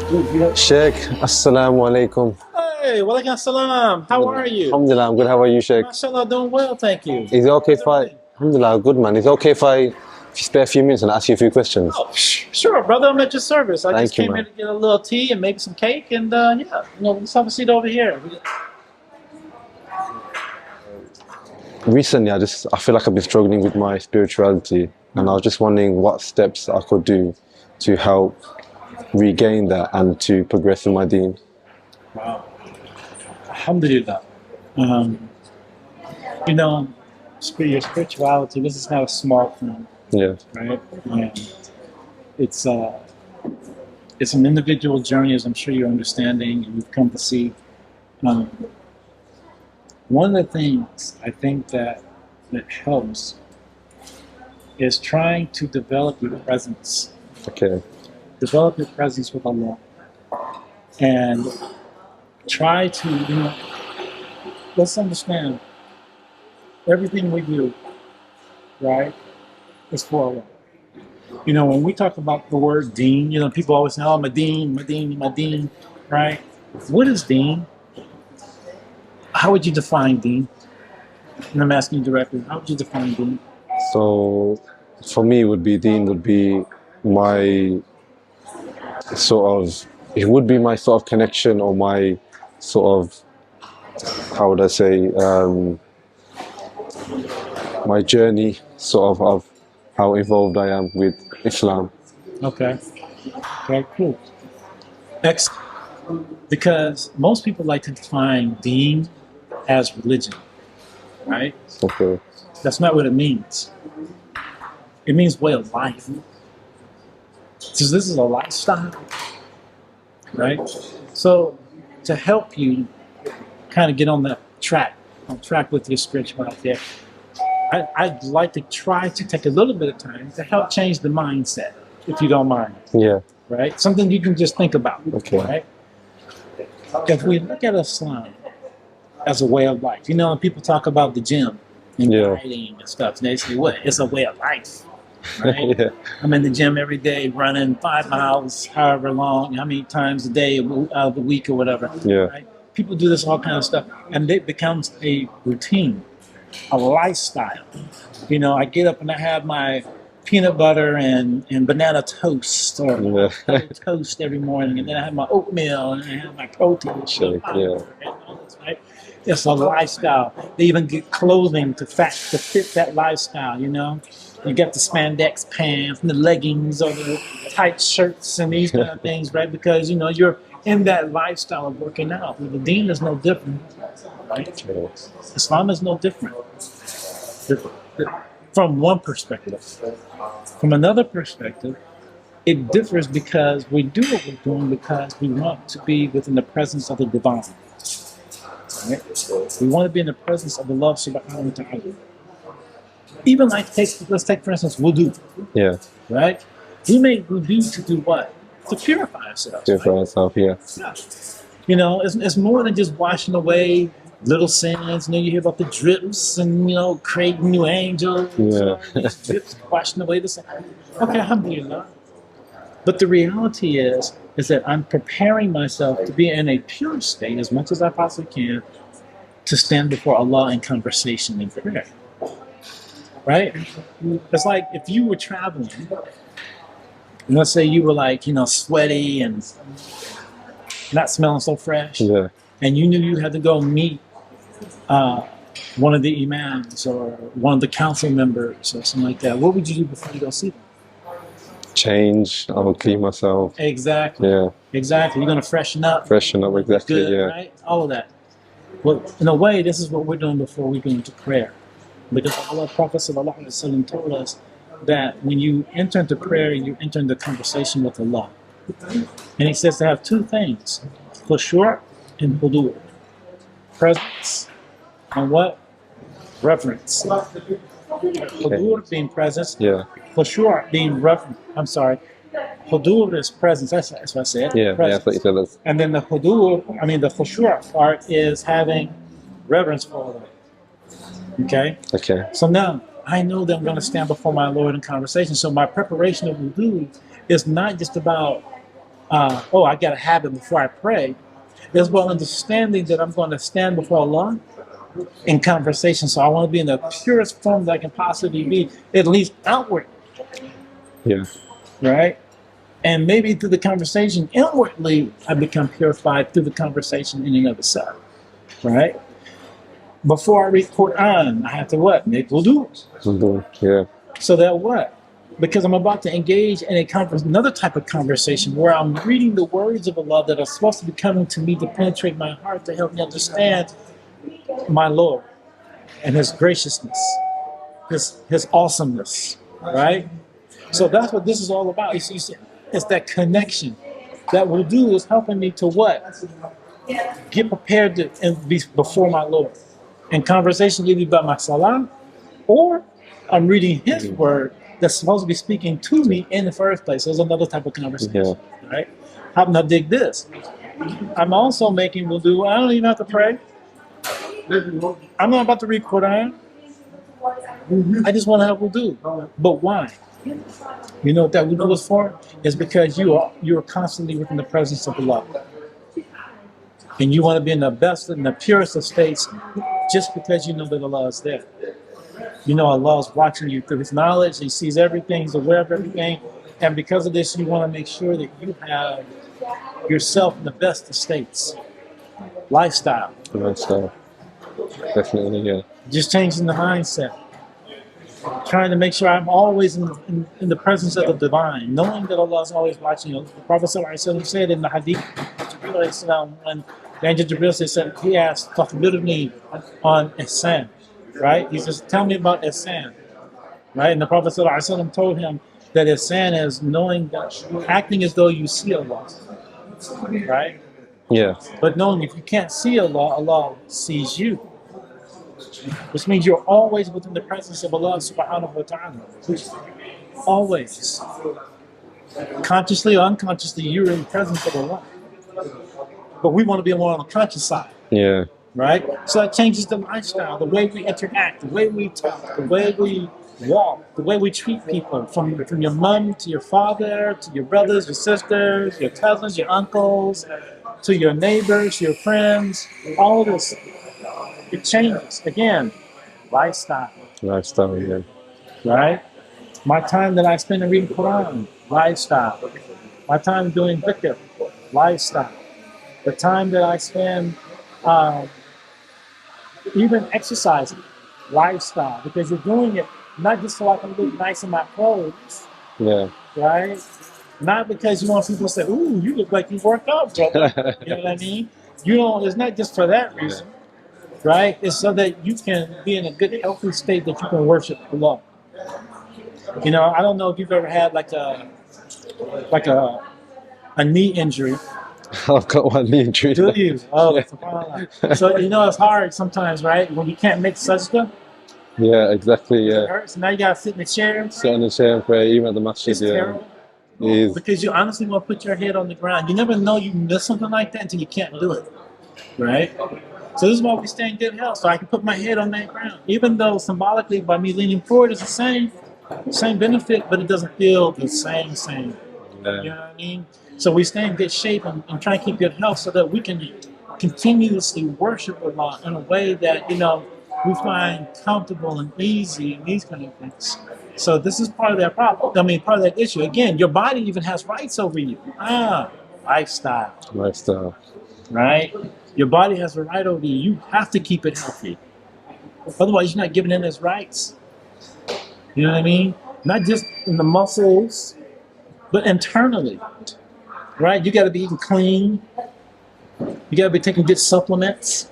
Sheikh, assalamu alaikum. Hey, walaikum salam. How are you? Alhamdulillah, I'm good. How are you, Sheikh? MashaAllah, doing well, thank you. Is it okay How's if I, everything? Alhamdulillah, good man. Is it okay if you spare a few minutes and ask you a few questions? Oh, sure, brother. I'm at your service. I just Thank you, came man. here to get a little tea and maybe some cake, and let's have a seat over here. Recently, I feel like I've been struggling with my spirituality, and I was just wondering what steps I could do to help regain that and to progress in my deen. Wow. Alhamdulillah. Um, you know, your spirituality, this is not a small thing, Yeah, right? And it's it's an individual journey, as I'm sure you're understanding and you've come to see. Um, One of the things I think that helps is trying to develop your presence. okay, Develop your presence with Allah. And try to, let's understand everything we do, right, is for Allah. When we talk about the word deen, people always say, oh, my deen, right? What is deen? How would you define deen? And I'm asking you directly, how would you define deen? so for me, deen would be my it would be my sort of connection or my sort of, how would I say, my journey of how involved I am with Islam. Okay. Okay, cool. Excellent. Because most people like to define deen as religion, right? Okay. That's not what it means. It means way of life. So this is a lifestyle, right? So to help you kind of get on track with your spirituality, I'd like to try to take a little bit of time to help change the mindset, if you don't mind. Yeah. Right? Something you can just think about. Okay. Right? If we look at Islam as a way of life, people talk about the gym and dieting and stuff, and they say, what? It's a way of life. Right? Yeah. I'm in the gym every day, running 5 miles, however long, how many times a day, out of the week or whatever. Yeah. Right? People do this all kind of stuff, and it becomes a routine, a lifestyle. I get up and I have my peanut butter and banana toast or toast every morning, and then I have my oatmeal and I have my protein shake. Yeah. Right? It's a lifestyle. They even get clothing to fit that lifestyle. You get the spandex pants and the leggings or the tight shirts and these kind of things, right? Because you're in that lifestyle of working out. The deen is no different, right? Islam is no different. From one perspective. From another perspective, it differs because we do what we're doing because we want to be within the presence of the divine. Right? We want to be in the presence of Allah subhanahu wa ta'ala. Even let's take for instance wudu. Yeah. Right? We make wudu to do what? To purify ourselves. Purify ourselves, yeah. It's more than just washing away little sins. You hear about the drips and creating new angels. Yeah. Drips washing away the sin. Okay, alhamdulillah. But the reality is that I'm preparing myself to be in a pure state as much as I possibly can to stand before Allah in conversation and prayer. Right? It's like if you were traveling, and let's say you were sweaty and not smelling so fresh, Yeah. and you knew you had to go meet one of the imams or one of the council members or something like that, what would you do before you go see them? Change. I will clean myself. Exactly. Yeah. Exactly. You're going to freshen up. Freshen up, exactly. Good, Yeah. right? All of that. Well, in a way, this is what we're doing before we go into prayer. Because Allah Prophet ﷺ told us that when you enter into prayer, you enter into conversation with Allah. And he says to have two things, khushu' and hudur. Presence and what? Reverence. Hudur being presence. Yeah. Khushu' being reverence. I'm sorry. Hudur is presence. That's what I said. Yeah. That's what you tell us. And then the khushu' part is having reverence for Allah. Okay? Okay. So now I know that I'm going to stand before my Lord in conversation. So my preparation of wudu is not just about I got a habit before I pray, as well understanding that I'm going to stand before Allah in conversation. So I want to be in the purest form that I can possibly be, at least outward, Yeah. right? And maybe through the conversation inwardly, I become purified through the conversation in and of itself, right? Before I read Quran, I have to what? Make wudu. Yeah. So that what? Because I'm about to engage in another type of conversation where I'm reading the words of Allah that are supposed to be coming to me to penetrate my heart to help me understand my Lord and His graciousness, His awesomeness, right? So that's what this is all about. You see, it's that connection that will do is helping me to what? Get prepared to and be before my Lord. And conversation either about my salah or I'm reading His word that's supposed to be speaking to me in the first place. So it's another type of conversation, right? How now dig this? I'm also making wudu. I don't even have to pray. I'm not about to read Quran. I just want to have wudu. But why? You know what that wudu is for? It's because you're constantly within the presence of Allah. And you want to be in the best and the purest of states just because you know that Allah is there. You know Allah is watching you through His knowledge. He sees everything. He's aware of everything. And because of this, you want to make sure that you have yourself in the best of states. Lifestyle. Lifestyle. Definitely, yeah. Just changing the mindset. Trying to make sure I'm always in the presence of the divine, knowing that Allah is always watching you. The Prophet ﷺ said in the hadith, when the angel Jibril said, he asked, "Takhbirni on ihsan," right? He says, "Tell me about ihsan," right? And the Prophet ﷺ told him that ihsan is knowing that, acting as though you see Allah, right? Yeah. But knowing if you can't see Allah, Allah sees you. Which means you're always within the presence of Allah subhanahu wa ta'ala. Always. Consciously or unconsciously, you're in the presence of Allah. But we want to be more on the conscious side. Yeah. Right? So that changes the lifestyle, the way we interact, the way we talk, the way we walk, the way we treat people, from your mom to your father, to your brothers, your sisters, your cousins, your uncles, to your neighbors, your friends, all of this. It changes. Again, lifestyle. Lifestyle, yeah. Right? My time that I spend in reading Quran, lifestyle. My time doing dhikr, lifestyle. The time that I spend even exercising, lifestyle. Because you're doing it not just so I can look nice in my clothes. Yeah. Right? Not because you want people to say, "Ooh, you look like you worked out, brother." You know what I mean? You know, it's not just for that reason. Right? It's so that you can be in a good, healthy state that you can worship Allah. You know, I don't know if you've ever had like a knee injury. I've got one knee injury. Do you? Oh, Yeah. So you know it's hard sometimes, right? When you can't make sajda. Yeah, exactly. It Yeah. hurts. Now you gotta sit in the chair. Sit in the chair and pray, even at the masjid. It's Yeah. terrible. It is. Because you honestly want to put your head on the ground. You never know you miss something like that until you can't do it. Right? So this is why we stay in good health, so I can put my head on that ground. Even though symbolically by me leaning forward is the same benefit, but it doesn't feel the same. Yeah. You know what I mean? So we stay in good shape and try and keep good health so that we can continuously worship Allah in a way that, you know, we find comfortable and easy and these kind of things. So this is part of that problem. I mean, part of that issue. Again, your body even has rights over you. Lifestyle. Lifestyle. Right? Your body has a right over you. You have to keep it healthy. Otherwise, you're not giving it its rights. You know what I mean? Not just in the muscles, but internally. Right? You got to be eating clean. You got to be taking good supplements.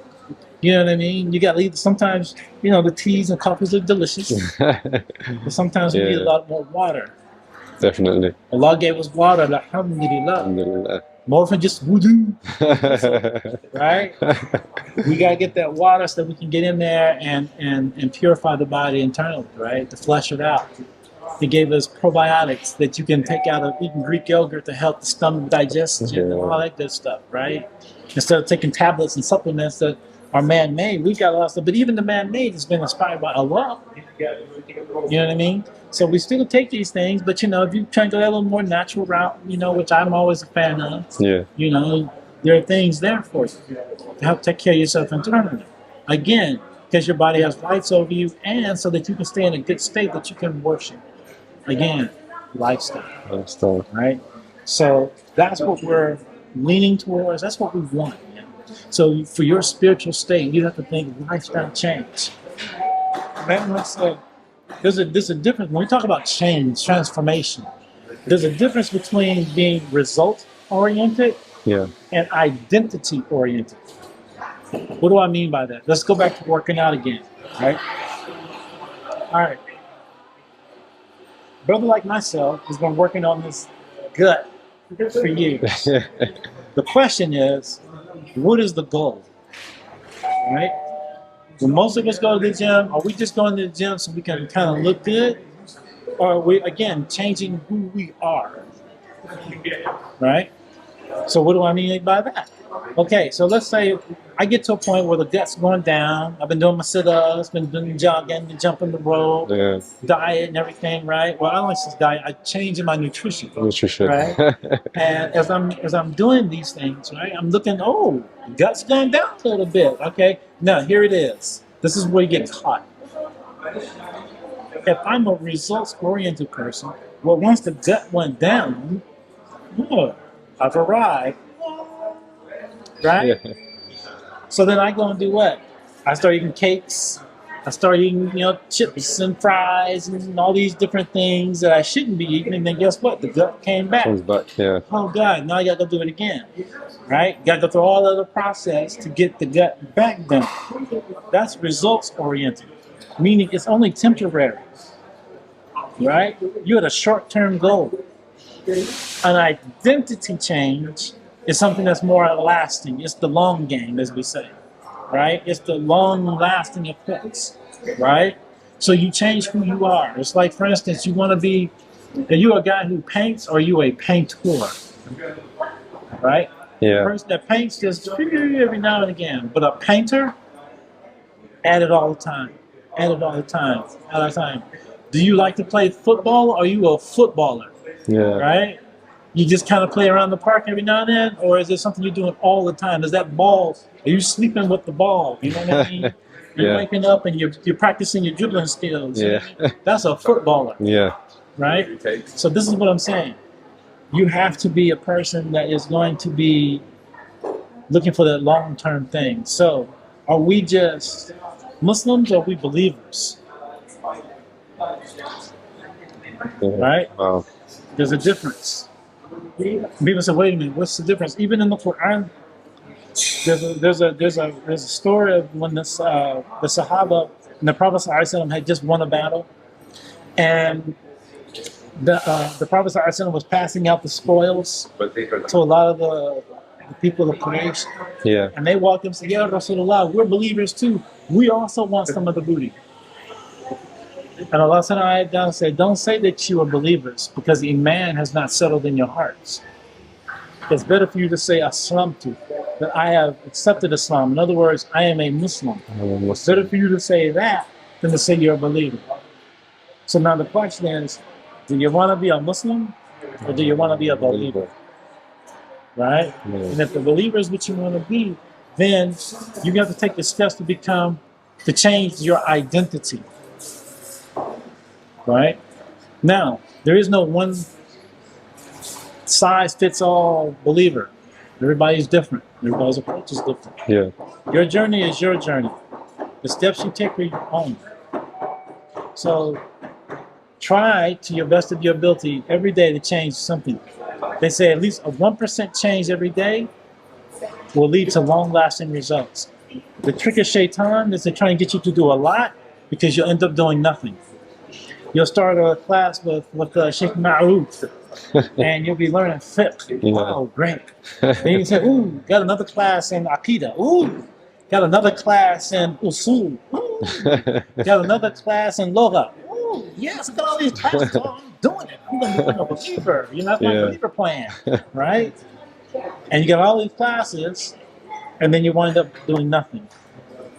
You know what I mean? You got to eat. Sometimes, you know, the teas and coffees are delicious. But sometimes we need a lot more water. Definitely. Allah gave us water. Alhamdulillah. Alhamdulillah. More than just wudu. Right? We gotta get that water so that we can get in there and purify the body internally, right? To flush it out. He gave us probiotics that you can take out of eating Greek yogurt to help the stomach digestion and all that good stuff, right? Instead of taking tablets and supplements that are man-made, we got a lot of stuff. But even the man-made has been inspired by Allah. You know what I mean? So we still take these things, but you know, if you try to go that little more natural route, you know, which I'm always a fan of, Yeah. you know, there are things there for you to help take care of yourself internally. Again, because your body has rights over you, and so that you can stay in a good state that you can worship. Again, lifestyle, Understand. right? So that's what we're leaning towards. That's what we want. So for your spiritual state, you have to think lifestyle change. Man, there's a difference when we talk about change, transformation. There's a difference between being result oriented Yeah. and identity oriented. What do I mean by that? Let's go back to working out again, right? All right. Brother like myself has been working on this gut for years. The question is, what is the goal? Right? When most of us go to the gym, are we just going to the gym so we can kind of look good? Or are we, again, changing who we are? Right? So what do I mean by that? Okay, so let's say I get to a point where the gut's going down. I've been doing my sit-ups, been doing jogging, been jumping the rope, Yeah. diet and everything, right? Well, I don't like this diet. I change in my nutrition, Nutrition. right? And as I'm doing these things, right, I'm looking. Oh, gut's going down a little bit. Okay, now here it is. This is where you get caught. If I'm a results-oriented person, well, once the gut went down, oh, I've arrived, right? Yeah. So then I go and do what? I start eating cakes. I start eating, you know, chips and fries and all these different things that I shouldn't be eating. And then guess what? The gut came back. Comes back. Yeah. Oh God! Now I got to go do it again, right? Got to go through all of the process to get the gut back done. That's results oriented, meaning it's only temporary, right? You had a short term goal. An identity change is something that's more lasting. It's the long game, as we say, right? It's the long lasting effects, right? So you change who you are. It's like, for instance, you want to be, are you a guy who paints or are you a painter, right? Yeah. The person that paints just every now and again, but a painter, at it all the time, at it all the time, all the time. Do you like to play football or are you a footballer? Yeah. Right? You just kind of play around the park every now and then, or is it something you're doing all the time? Is that ball? Are you sleeping with the ball? You know what I mean? You're Yeah. waking up and you're practicing your dribbling skills. Yeah. That's a footballer, Yeah. right? So this is what I'm saying. You have to be a person that is going to be looking for that long-term thing. So are we just Muslims or are we believers? Yeah. Right? Wow. There's a difference. People say, "Wait a minute, what's the difference?" Even in the Quran, there's a story of when the Sahaba and the Prophet ﷺ had just won a battle, and the Prophet ﷺ was passing out the spoils to a lot of the people of Quraysh, Yeah. and they walked up and said, "Ya Rasulullah, we're believers too. We also want some of the booty." And Allah sent an ayat down and said, don't say that you are believers because Iman has not settled in your hearts. It's better for you to say Aslamtu, that I have accepted Islam. In other words, I am a Muslim. It's better for you to say that than to say you're a believer. So now the question is, do you want to be a Muslim or do you want to be a believer? Right? Yeah. And if the believer is what you want to be, then you have to take the steps to change your identity. Right? Now, there is no one size fits all believer. Everybody's different. Everybody's approach is different. Yeah. Your journey is your journey. The steps you take are your own. So try to your best of your ability every day to change something. They say at least a 1% change every day will lead to long-lasting results. The trick of shaitan is to try and get you to do a lot because you'll end up doing nothing. You'll start a class with Shaykh and you'll be learning fiqh. Yeah. Oh, great. Then you say, ooh, got another class in Aqidah. Ooh, got another class in Usul. Ooh, got another class in Logha. Ooh, yes, I got all these classes. Oh, I'm doing it. I'm going to become a believer. You know, that's my Yeah. believer plan, right? And you got all these classes, and then you wind up doing nothing.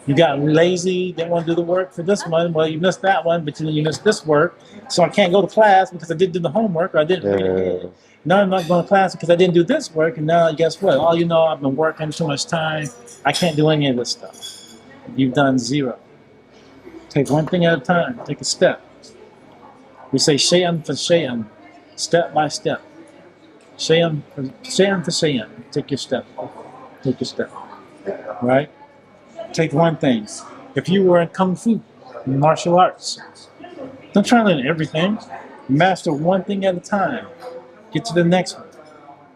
You got lazy, didn't want to do the work for this one. Well, you missed that one, but you missed this work. So I can't go to class because I didn't do the homework or I didn't read it. Now I'm not going to class because I didn't do this work. And now guess what? Oh, you know, I've been working too much time. I can't do any of this stuff. You've done zero. Take one thing at a time. Take a step. We say shay'an for shay'an, step by step. Shay'an for shay'an. Take your step. Take your step. Right? Take one thing. If you were in Kung Fu, martial arts, don't try to learn everything. Master one thing at a time. Get to the next one.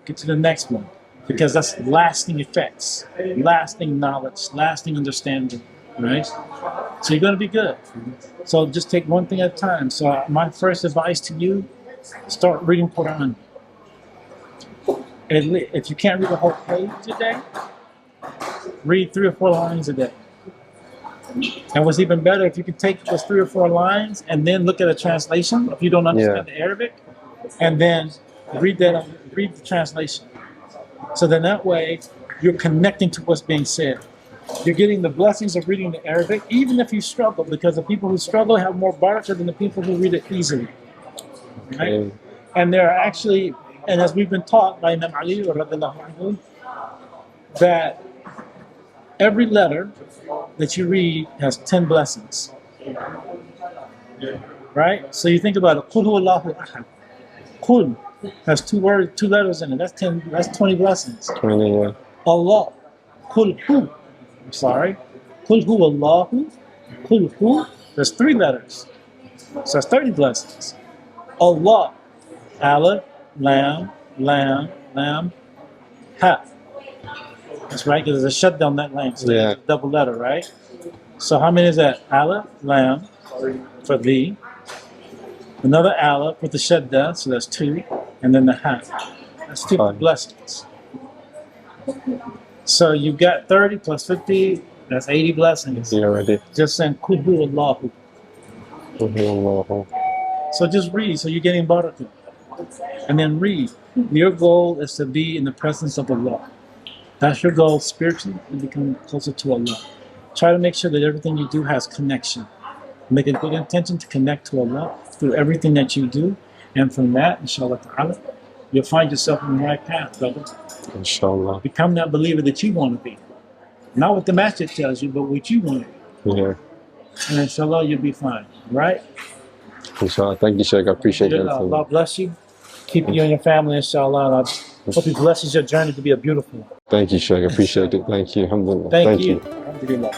Get to the next one. Because that's lasting effects, lasting knowledge, lasting understanding, right? So you're going to be good. So just take one thing at a time. So my first advice to you, start reading Quran. If you can't read the whole page a day, read 3 or 4 lines a day. And what's even better, if you can take those 3 or 4 lines and then look at a translation, if you don't understand the Arabic, and then read the translation. So then that way, you're connecting to what's being said. You're getting the blessings of reading the Arabic, even if you struggle, because the people who struggle have more barakah than the people who read it easily. Right? Okay. And there are actually, and as we've been taught by Imam Ali, that every letter that you read has 10 blessings. Right? So you think about it. Qul huwallahu ahad. Qul has 2 letters in it. That's 20 blessings. 20, yeah. Allah. Qul hu. I'm sorry. Qul huwallahu. Qul hu. There's 3 letters. So that's 30 blessings. Allah. Alif, lam, ha. That's right, because there's a shutdown that line. So yeah. It's a double letter, right? So how many is that? Aleph, lam, for thee. Another aleph with the shadda, so that's 2. And then the ha. That's 50 blessings. So you got 30 plus 50, that's 80 blessings. Yeah, already. Just saying, Kuhu Allahu. So just read, so you're getting barakah. And then read. Your goal is to be in the presence of Allah. That's your goal spiritually, to become closer to Allah. Try to make sure that everything you do has connection. Make a good intention to connect to Allah through everything that you do. And from that, inshallah ta'ala, you'll find yourself on the right path, brother. Inshallah. Become that believer that you want to be. Not what the masjid tells you, but what you want to be. Yeah. And inshallah, you'll be fine. Right? Inshallah. Thank you, Shaykh. I appreciate it. Allah bless you. Keep you and your family, inshallah. And I hope He blesses your journey to be a beautiful one. Thank you, Shaykh. I appreciate it. Thank you. Alhamdulillah. Thank you. Alhamdulillah.